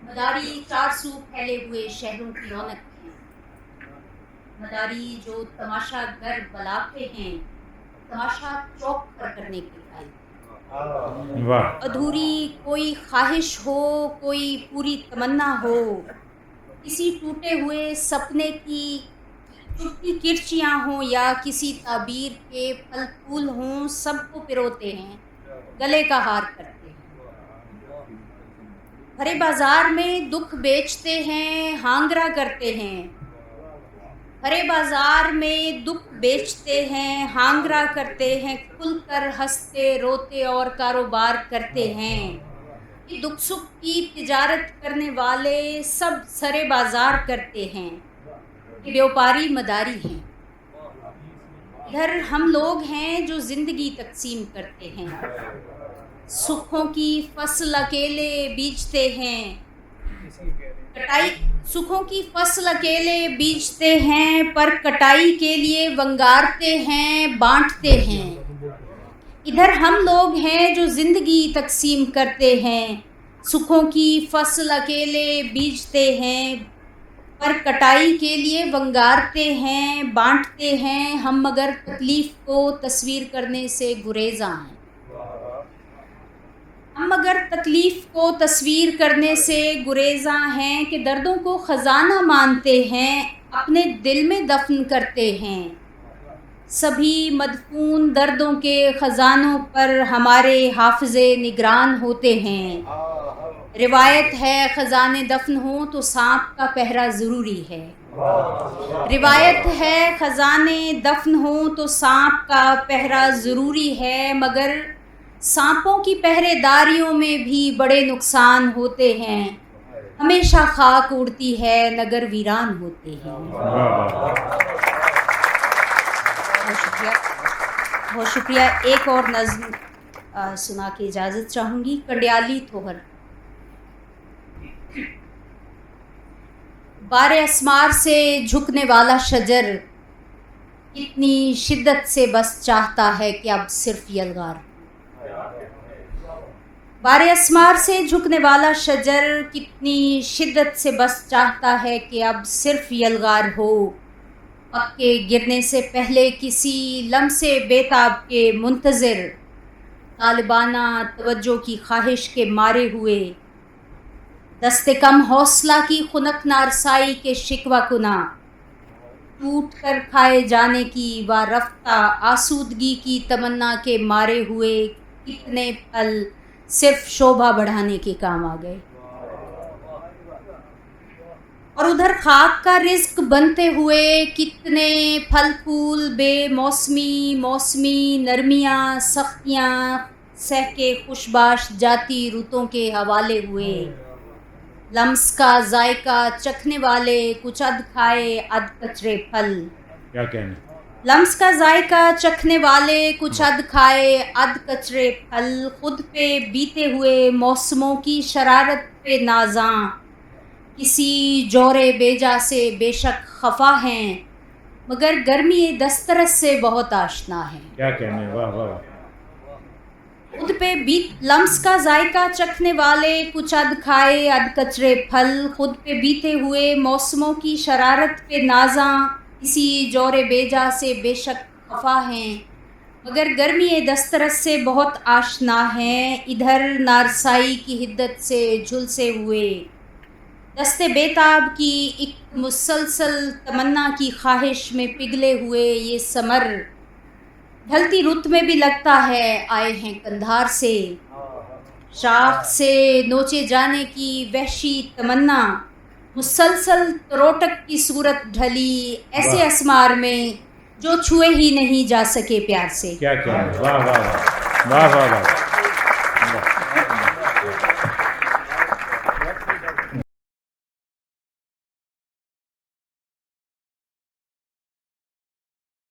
मदारी चार सू फैले हुए शहरों की रौनक है। मदारी जो तमाशा गर बलाते हैं, तमाशा चौक पर करने के लायक। वाह। अधूरी कोई ख्वाहिश हो, कोई पूरी तमन्ना हो, किसी टूटे हुए सपने की चुटकी किरचियाँ हों या किसी ताबीर के फल फूल हों, सबको पिरोते हैं, गले का हार करते हैं। भरे बाजार में दुख बेचते हैं, हांगरा करते हैं। भरे बाजार में दुख बेचते हैं, हांगरा करते हैं, खुलकर हंसते रोते और कारोबार करते हैं। ये दुख सुख की तिजारत करने वाले सब सरे बाजार करते हैं, ये व्यापारी मदारी हैं। इधर हम लोग हैं जो जिंदगी तकसीम करते हैं, सुखों की फसल अकेले बीजते हैं, सुखों की फसल अकेले बीजते हैं, पर कटाई के लिए वंगारते हैं, बांटते हैं। इधर हम लोग हैं जो जिंदगी तकसीम करते हैं, सुखों की फसल अकेले बीजते हैं, पर कटाई के लिए वंगारते हैं, बांटते हैं। हम मगर तकलीफ को तस्वीर करने से गुरेज़ा हैं। हम अगर तकलीफ़ को तस्वीर करने से गुरेज़ा हैं कि दर्दों को ख़जाना मानते हैं, अपने दिल में दफन करते हैं। सभी मदफून दर्दों के ख़जानों पर हमारे हाफ़िज़े निगरान होते हैं। रिवायत है ख़जाने दफन हो तो सांप का पहरा ज़रूरी है। रिवायत है ख़जाने दफन हो तो सांप का पहरा ज़रूरी है, मगर सांपों की पहरेदारियों में भी बड़े नुकसान होते हैं। हमेशा खाक उड़ती है, नगर वीरान होते हैं। बहुत शुक्रिया। एक और नज़्म सुना के इजाज़त चाहूँगी। कंडियाली थोहर। बारे अस्मार से झुकने वाला शजर इतनी शिद्दत से बस चाहता है कि अब सिर्फ यलगार। बारे अस्मार से झुकने वाला शजर कितनी शिद्दत से बस चाहता है कि अब सिर्फ यलगार हो। पक्के गिरने से पहले किसी लम्से बेताब के मुंतज़िर, तालिबाना तवज्जो की ख्वाहिश के मारे हुए, दस्ते कम हौसला की खुनक नारसाई के शिकवा कुना, टूट कर खाए जाने की व रफ्ता आसूदगी की तमन्ना के मारे हुए कितने पल सिर्फ शोभा बढ़ाने के काम आ गए। और उधर खाक का रिज्क बनते हुए कितने फल फूल बेमौसमी मौसमी नरमियाँ सख्तियाँ सह के खुशबाश जाती रुतों के हवाले हुए। लम्स का जायका चखने वाले कुछ अध खाए अध कचरे फल। क्या कहने? लम्स का जायका चखने वाले कुछ अध खाए अध कचरे फल, खुद पे बीते हुए मौसमों की शरारत पे नाज़ां, किसी जोरे बेजा से बेशक खफा हैं, मगर गर्मी दस्तरस से बहुत आशना है। क्या कहने? वाह वाह। खुद पे बीत लम्स का जायका चखने वाले कुछ अध खाए अध कचरे फल, खुद पे बीते हुए मौसमों की शरारत पे नाज़ां, किसी जोरे बेजा से बेशक खफा हैं, मगर गर्मी दस्तरस से बहुत आशना हैं। इधर नारसाई की हिद्दत से झुलसे हुए, दस्ते बेताब की एक मुसलसल तमन्ना की ख्वाहिश में पिघले हुए ये समर, ढलती रुत में भी लगता है आए हैं कंधार से। शाख से नोचे जाने की वहशी तमन्ना, मुसलसल तरोटक की सूरत ढली ऐसे असमार में जो छुए ही नहीं जा सके प्यार से। क्या कहने? वाह वाह वाह वाह वाह वाह।